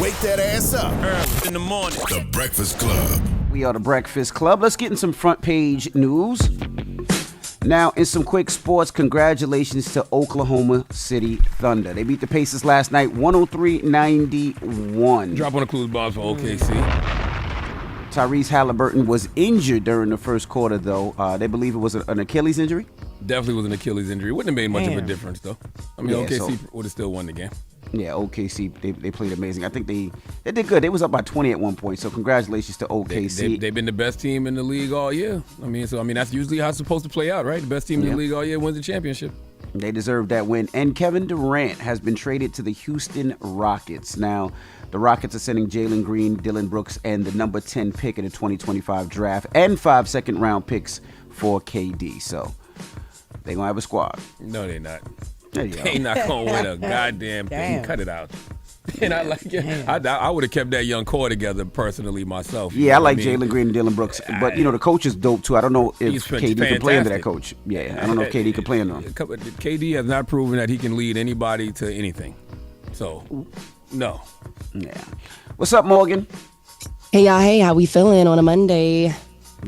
wake that ass up. Early in the morning. The Breakfast Club. We are the Breakfast Club. Let's get in some front page news. Now, in some quick sports, congratulations to Oklahoma City Thunder. They beat the Pacers last night, 103-91. Drop on the clues bombs for OKC. Tyrese Halliburton was injured during the first quarter, though. They believe it was an Achilles injury. Definitely was an Achilles injury. Wouldn't have made much of a difference, though. I mean, Yeah, OKC would have still won the game. Yeah, OKC, they played amazing. I think they did good. They was up by 20 at one point, so congratulations to OKC. They've been the best team in the league all year. I mean, that's usually how it's supposed to play out, right? The best team in the league all year wins the championship. They deserve that win. And Kevin Durant has been traded to the Houston Rockets. Now, the Rockets are sending Jalen Green, Dillon Brooks, and the number 10 pick in the 2025 draft, and 5 second-round picks for KD. So they're going to have a squad. No, they're not. There you go. They not going to win a goddamn thing. Cut it out. And I like it. I would have kept that young core together personally myself. Yeah, I like Jalen Green and Dillon Brooks. But, the coach is dope, too. I don't know if KD can play under that coach. Yeah, I don't know if KD can play under him. KD has not proven that he can lead anybody to anything. So, no. Yeah. What's up, Morgan? Hey, y'all. Hey, how we feeling on a Monday?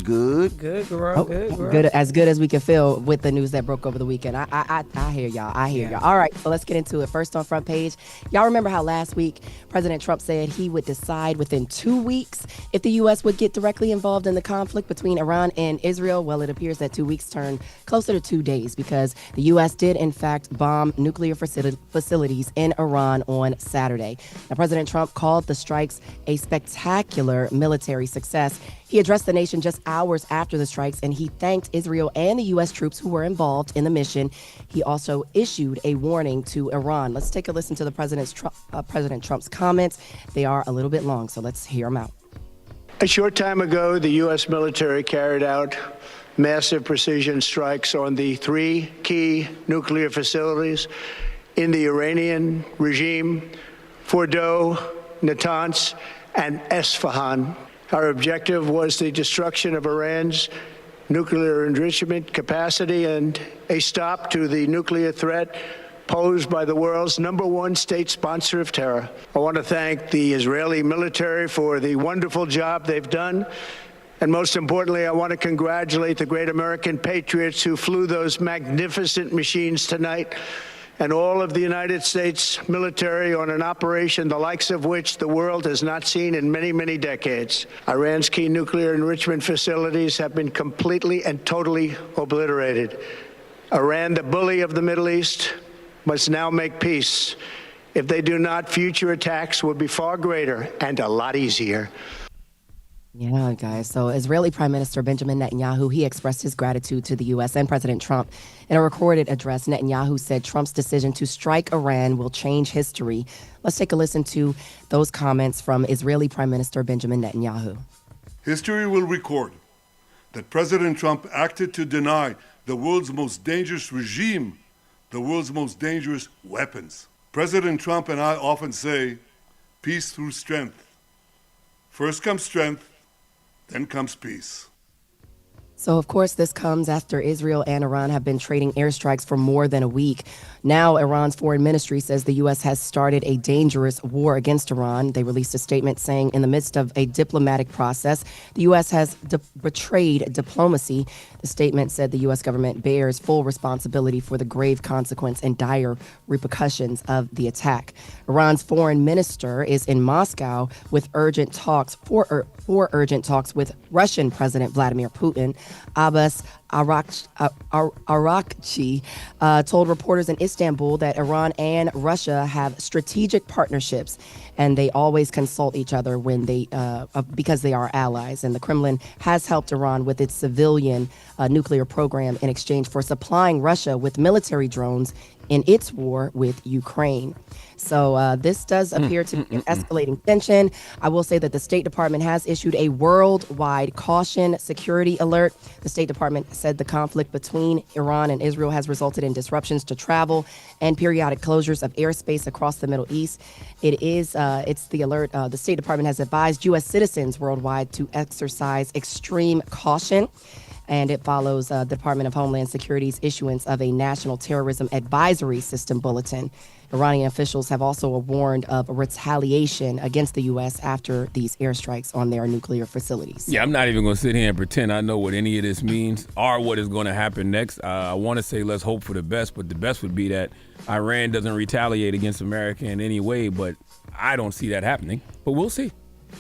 Good. Good, girl. Good, girl. Good as we can feel with the news that broke over the weekend. I hear y'all. I hear y'all. All right, so let's get into it. First on front page, y'all remember how last week President Trump said he would decide within 2 weeks if the U.S. would get directly involved in the conflict between Iran and Israel? Well, it appears that 2 weeks turned closer to 2 days because the U.S. did, in fact, bomb nuclear facilities in Iran on Saturday. Now, President Trump called the strikes a spectacular military success. He addressed the nation just hours after the strikes, and he thanked Israel and the U.S. troops who were involved in the mission. He also issued a warning to Iran. Let's take a listen to the President Trump's comments. They are a little bit long, so let's hear them out. A short time ago, the U.S. military carried out massive precision strikes on the 3 key nuclear facilities in the Iranian regime, Fordow, Natanz, and Esfahan. Our objective was the destruction of Iran's nuclear enrichment capacity and a stop to the nuclear threat posed by the world's #1 state sponsor of terror. I want to thank the Israeli military for the wonderful job they've done. And most importantly, I want to congratulate the great American patriots who flew those magnificent machines tonight, and all of the United States military on an operation the likes of which the world has not seen in many, many decades. Iran's key nuclear enrichment facilities have been completely and totally obliterated. Iran, the bully of the Middle East, must now make peace. If they do not, future attacks will be far greater and a lot easier. Yeah, guys. So Israeli Prime Minister Benjamin Netanyahu, he expressed his gratitude to the U.S. and President Trump. In a recorded address, Netanyahu said Trump's decision to strike Iran will change history. Let's take a listen to those comments from Israeli Prime Minister Benjamin Netanyahu. History will record that President Trump acted to deny the world's most dangerous regime the world's most dangerous weapons. President Trump and I often say, peace through strength. First comes strength, then comes peace. So, of course, this comes after Israel and Iran have been trading airstrikes for more than a week. Now, Iran's foreign ministry says the U.S. has started a dangerous war against Iran. They released a statement saying in the midst of a diplomatic process, the U.S. has betrayed diplomacy. The statement said the U.S. government bears full responsibility for the grave consequence and dire repercussions of the attack. Iran's foreign minister is in Moscow with urgent talks for urgent talks with Russian President Vladimir Putin. Abbas Araghchi told reporters in Istanbul that Iran and Russia have strategic partnerships, and they always consult each other when because they are allies. And the Kremlin has helped Iran with its civilian nuclear program in exchange for supplying Russia with military drones in its war with Ukraine. So this does appear to be an escalating tension. I will say that the State Department has issued a worldwide caution security alert. The State Department said the conflict between Iran and Israel has resulted in disruptions to travel and periodic closures of airspace across the Middle East. It's the alert. The State Department has advised U.S. citizens worldwide to exercise extreme caution. And it follows the Department of Homeland Security's issuance of a National Terrorism Advisory System bulletin. Iranian officials have also warned of retaliation against the U.S. after these airstrikes on their nuclear facilities. Yeah, I'm not even going to sit here and pretend I know what any of this means or what is going to happen next. I want to say let's hope for the best, but the best would be that Iran doesn't retaliate against America in any way, but I don't see that happening. But we'll see.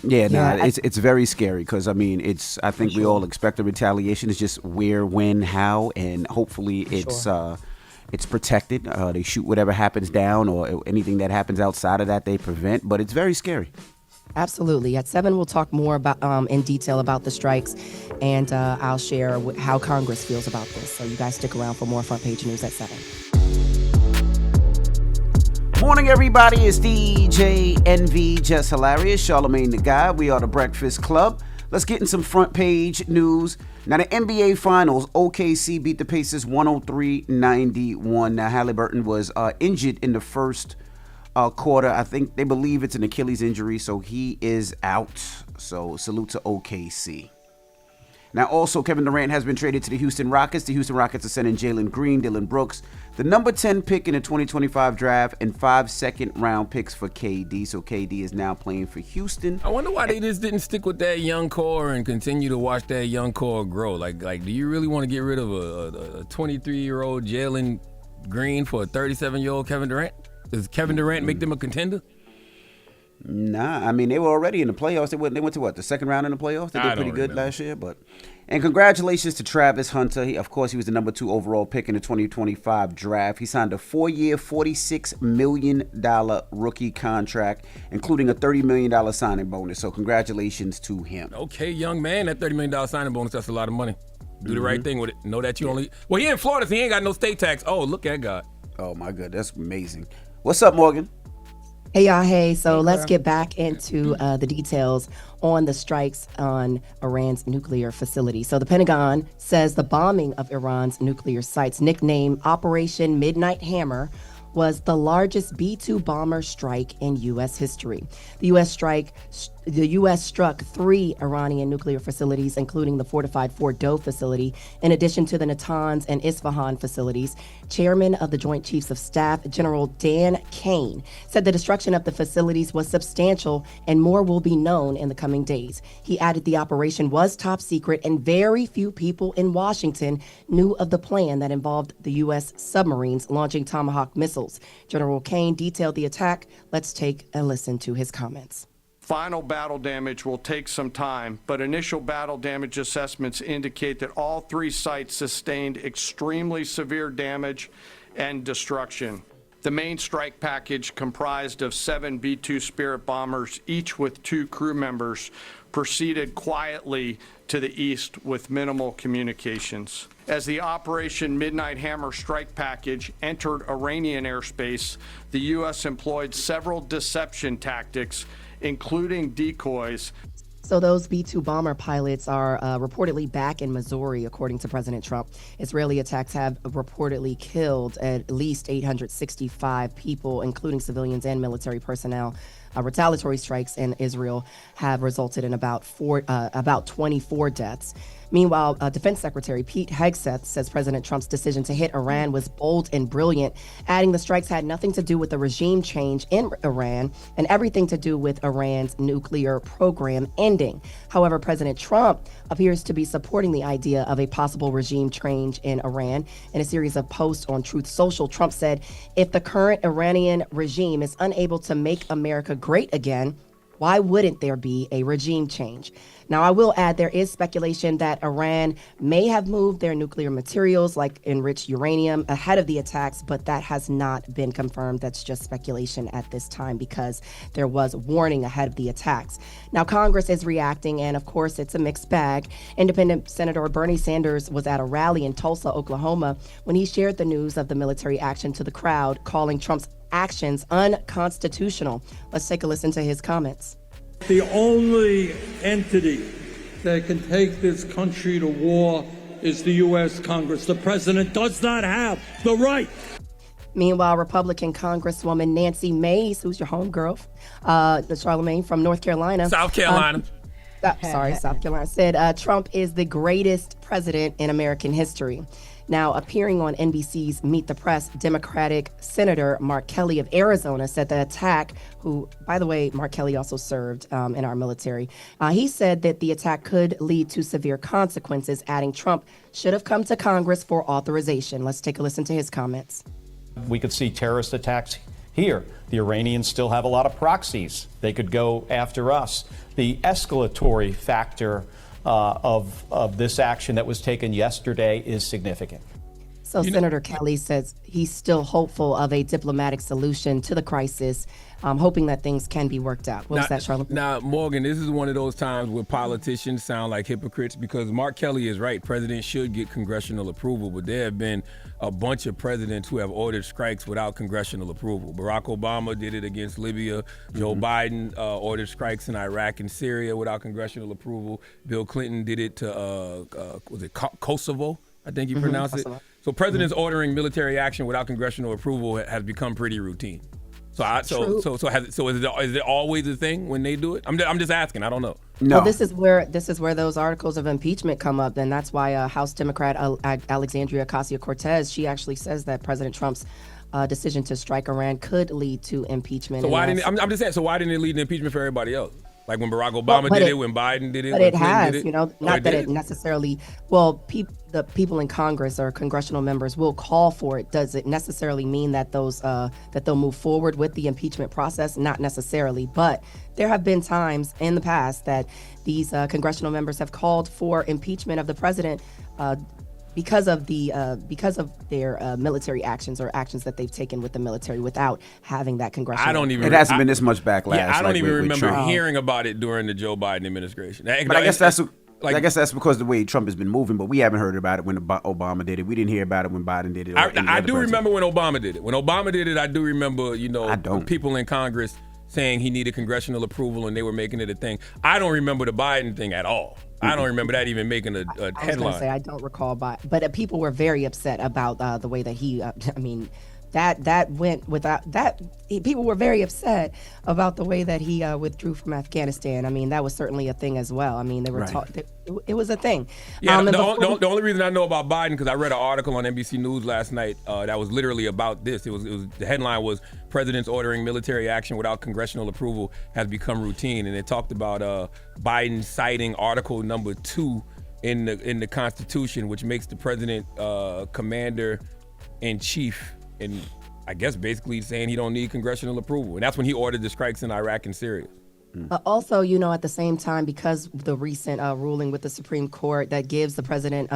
Yeah, it's very scary because, I mean, I think we all expect the retaliation. It's just where, when, how, and hopefully it's protected. They shoot whatever happens down, or anything that happens outside of that they prevent, but it's very scary. Absolutely. At 7, we'll talk more about in detail about the strikes, and I'll share how Congress feels about this. So you guys stick around for more Front Page News at 7. Morning, everybody. It's DJ NV, Jess Hilarious, Charlamagne the Guy. We are the Breakfast Club. Let's get in some front page news. Now, the NBA Finals, OKC beat the Pacers 103-91. Now, Halliburton was injured in the first quarter. I think they believe it's an Achilles injury, so he is out. So, salute to OKC. Now, also, Kevin Durant has been traded to the Houston Rockets. The Houston Rockets are sending Jalen Green, Dylan Brooks, the number 10 pick in the 2025 draft, and 5 second-round picks for KD. So KD is now playing for Houston. I wonder why they just didn't stick with that young core and continue to watch that young core grow. Like, do you really want to get rid of a 23-year-old Jalen Green for a 37-year-old Kevin Durant? Does Kevin Durant make them a contender? Nah, I mean, they were already in the playoffs. They went to what, the second round in the playoffs? They did pretty good last year. And congratulations to Travis Hunter. He was the number 2 overall pick in the 2025 draft. He signed a 4-year, $46 million rookie contract, including a $30 million signing bonus. So congratulations to him. Okay, young man, that $30 million signing bonus, that's a lot of money. Do the right thing with it. Know that you only... Well, he in Florida, so he ain't got no state tax. Oh, look at God. Oh, my God. That's amazing. What's up, Morgan? Hey, y'all. Hey, so let's get back into the details on the strikes on Iran's nuclear facility. So the Pentagon says the bombing of Iran's nuclear sites, nicknamed Operation Midnight Hammer, was the largest B-2 bomber strike in U.S. history. The U.S. struck 3 Iranian nuclear facilities, including the fortified Fordow facility, in addition to the Natanz and Isfahan facilities. Chairman of the Joint Chiefs of Staff, General Dan Kane, said the destruction of the facilities was substantial and more will be known in the coming days. He added the operation was top secret and very few people in Washington knew of the plan that involved the U.S. submarines launching Tomahawk missiles. General Kane detailed the attack. Let's take a listen to his comments. Final battle damage will take some time, but initial battle damage assessments indicate that all 3 sites sustained extremely severe damage and destruction. The main strike package, comprised of 7 B-2 Spirit bombers, each with 2 crew members, proceeded quietly to the east with minimal communications. As the Operation Midnight Hammer strike package entered Iranian airspace, the U.S. employed several deception tactics, including decoys. So those B-2 bomber pilots are reportedly back in Missouri, according to President Trump. Israeli attacks have reportedly killed at least 865 people, including civilians and military personnel. Retaliatory strikes in Israel have resulted in about 24 deaths. Meanwhile, Defense Secretary Pete Hegseth says President Trump's decision to hit Iran was bold and brilliant, adding the strikes had nothing to do with the regime change in Iran and everything to do with Iran's nuclear program ending. However, President Trump appears to be supporting the idea of a possible regime change in Iran. In a series of posts on Truth Social, Trump said, if the current Iranian regime is unable to make America great again, why wouldn't there be a regime change? Now, I will add there is speculation that Iran may have moved their nuclear materials, like enriched uranium, ahead of the attacks, but that has not been confirmed. That's just speculation at this time because there was warning ahead of the attacks. Now, Congress is reacting, and of course, it's a mixed bag. Independent Senator Bernie Sanders was at a rally in Tulsa, Oklahoma, when he shared the news of the military action to the crowd, calling Trump's actions unconstitutional. Let's take a listen to his comments. The only entity that can take this country to war is the U.S. Congress. The president does not have the right. Meanwhile, Republican Congresswoman Nancy Mace, who's your homegirl, Charlamagne from North Carolina. South Carolina. South Carolina, said Trump is the greatest president in American history. Now, appearing on NBC's Meet the Press, Democratic Senator Mark Kelly of Arizona said the attack, who, by the way, Mark Kelly also served in our military, he said that the attack could lead to severe consequences, adding Trump should have come to Congress for authorization. Let's take a listen to his comments. We could see terrorist attacks here. The Iranians still have a lot of proxies. They could go after us. The escalatory factor of this action that was taken yesterday is significant. So Senator Kelly says he's still hopeful of a diplomatic solution to the crisis, hoping that things can be worked out. What was that, Charlamagne? Now, Morgan, this is one of those times where politicians sound like hypocrites because Mark Kelly is right. Presidents should get congressional approval, but there have been a bunch of presidents who have ordered strikes without congressional approval. Barack Obama did it against Libya. Joe Biden ordered strikes in Iraq and Syria without congressional approval. Bill Clinton did it to, Kosovo, I think you pronounce it. So presidents ordering military action without congressional approval has become pretty routine. So is it always a thing when they do it? I'm just asking. I don't know. No. Well, this is where those articles of impeachment come up, and that's why House Democrat Alexandria Ocasio-Cortez, she actually says that President Trump's decision to strike Iran could lead to impeachment. So why didn't I'm just saying? So why didn't it lead to impeachment for everybody else? Like when Barack Obama did it, when Biden did it, but when it Clinton has, did it? you know, not that it necessarily. Well, the people in Congress or congressional members will call for it. Does it necessarily mean that that they'll move forward with the impeachment process? Not necessarily, but there have been times in the past that these congressional members have called for impeachment of the president. Because of their military actions or actions that they've taken with the military without having that congressional. It hasn't been this much backlash. Yeah, I don't even remember Trump. hearing about it during the Joe Biden administration. But I guess that's because the way Trump has been moving. But we haven't heard about it when Obama did it. We didn't hear about it when Biden did it. I do remember when Obama did it. When Obama did it, I do remember. People in Congress saying he needed congressional approval and they were making it a thing. I don't remember the Biden thing at all. I don't remember that even making a headline. I was going to say I don't recall, but people were very upset about the way that he. That went without that. People were very upset about the way that he withdrew from Afghanistan. I mean, that was certainly a thing as well. I mean, they were it was a thing. Yeah, the only reason I know about Biden because I read an article on NBC News last night that was literally about this. It was the headline was "Presidents ordering military action without congressional approval has become routine," and it talked about Biden citing Article Number 2 in the Constitution, which makes the president commander in chief. And I guess basically saying he don't need congressional approval. And that's when he ordered the strikes in Iraq and Syria. Also, at the same time, because the recent ruling with the Supreme Court that gives the president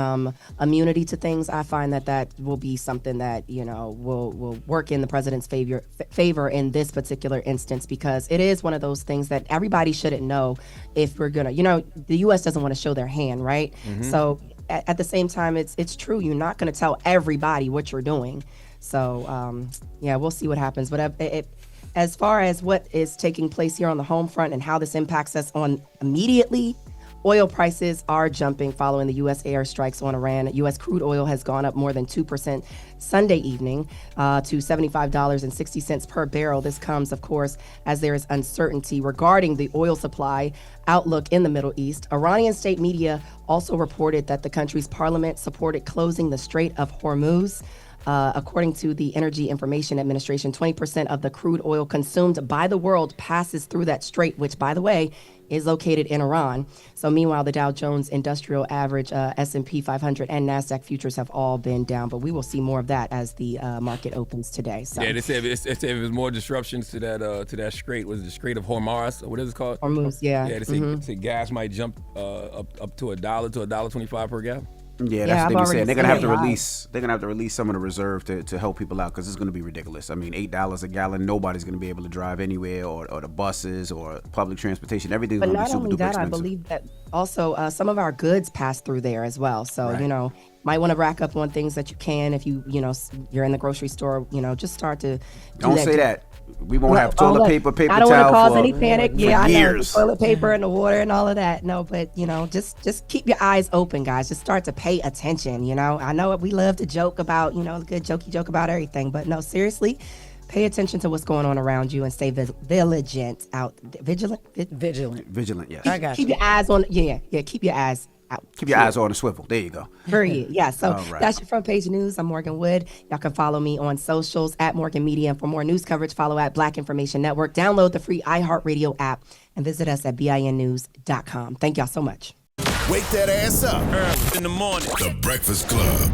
immunity to things, I find that will be something that, will work in the president's favor in this particular instance, because it is one of those things that everybody shouldn't know if we're going to, the U.S. doesn't want to show their hand, right? Mm-hmm. So at the same time, it's true. You're not going to tell everybody what you're doing. So, we'll see what happens. But as far as what is taking place here on the home front and how this impacts us on immediately, oil prices are jumping following the U.S. airstrikes on Iran. U.S. crude oil has gone up more than 2% Sunday evening to $75.60 per barrel. This comes, of course, as there is uncertainty regarding the oil supply outlook in the Middle East. Iranian state media also reported that the country's parliament supported closing the Strait of Hormuz. According to the Energy Information Administration, 20% of the crude oil consumed by the world passes through that strait, which, by the way, is located in Iran. So meanwhile, the Dow Jones Industrial Average, S&P 500, and NASDAQ futures have all been down. But we will see more of that as the market opens today. So. Yeah, they said if there's more disruptions to that strait. Was it the Strait of Hormuz? Or what is it called? Hormuz, yeah. Yeah, they say gas might jump up to $1 to $1.25 per gallon. Yeah, that's what they be saying. They're gonna have to release. They're gonna have to release some of the reserve to help people out because it's gonna be ridiculous. I mean, $8 a gallon. Nobody's gonna be able to drive anywhere, or the buses or public transportation. Everything's gonna be super duper expensive. But not only that, I believe that also some of our goods pass through there as well. So might want to rack up on things that you can if you're in the grocery store. Just start to don't say that. We won't have toilet paper I don't want to cause any panic. Yeah, I know, the toilet paper and the water and all of that. No, but just keep your eyes open, guys. Just start to pay attention. I know we love to joke about, a good jokey joke about everything, but no, seriously, pay attention to what's going on around you and stay vigilant. Vigilant. Yes. Keep your eyes on. Yeah. Keep your eyes out. Keep your eyes on the swivel. There you go. Period. Yeah. So All right. that's your front page news. I'm Morgan Wood. Y'all can follow me on socials at Morgan Media. And for more news coverage, follow at Black Information Network. Download the free iHeartRadio app and visit us at BINnews.com. Thank y'all so much. Wake that ass up. Early in the morning. The Breakfast Club.